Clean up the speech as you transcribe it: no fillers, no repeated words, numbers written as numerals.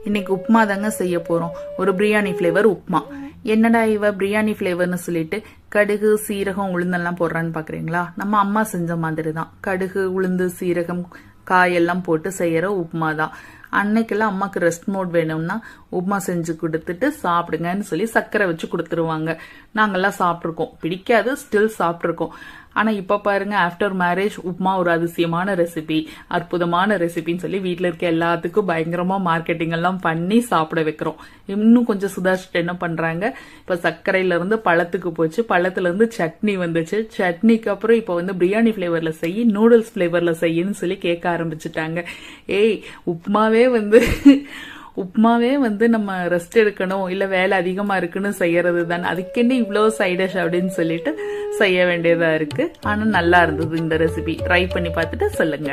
இன்னைக்கு உப்புமா தாங்க செய்ய போறோம். ஒரு பிரியாணி ஃபிளேவர் உப்புமா. என்னடா இவ பிரியாணி ஃபிளேவர்னு சொல்லிட்டு கடுகு சீரகம் உளுந்தெல்லாம் போடுறான்னு பாக்குறீங்களா? நம்ம அம்மா செஞ்ச மாதிரி தான். கடுகு உளுந்து சீரகம் காயெல்லாம் போட்டு செய்யற உப்புமா தான். அன்னைக்கெல்லாம் அம்மாக்கு ரெஸ்ட் மோட் வேணும்னா உப்புமா செஞ்சு கொடுத்துட்டு சாப்பிடுங்கன்னு சொல்லி சர்க்கரை வச்சு கொடுத்துருவாங்க. நாங்கெல்லாம் சாப்பிட்ருக்கோம். பிடிக்காது, ஸ்டில் சாப்பிட்ருக்கோம். ஆனா இப்ப பாருங்க, ஆஃப்டர் மேரேஜ் உப்புமா ஒரு அதிசயமான ரெசிபி, அற்புதமான ரெசிபின்னு சொல்லி வீட்டுல இருக்க எல்லாத்துக்கும் பயங்கரமா மார்க்கெட்டிங் எல்லாம் பண்ணி சாப்பிட வைக்கிறோம். இன்னும் கொஞ்சம் சுதாரிச்சுட்டு என்ன பண்றாங்க, இப்ப சர்க்கரையில இருந்து பழத்துக்கு போச்சு, பழத்துல இருந்து சட்னி வந்துச்சு, சட்னிக்கு அப்புறம் இப்ப வந்து பிரியாணி பிளேவர்ல செய்யி நூடுல்ஸ் பிளேவர்ல செய்யுன்னு சொல்லி கேட்க ஆரம்பிச்சுட்டாங்க. ஏய், உப்புமாவே வந்து நம்ம ரெஸ்ட் எடுக்கணும், இல்ல வேலை அதிகமா இருக்குன்னு செய்யறது தானே, அதுக்கென்ன இவ்வளவு சைடிஷ் அப்படின்னு சொல்லிட்டு செய்ய வேண்டியதா இருக்கு. ஆனா நல்லா இருந்தது இந்த ரெசிபி. ட்ரை பண்ணி பார்த்துட்டு சொல்லுங்க.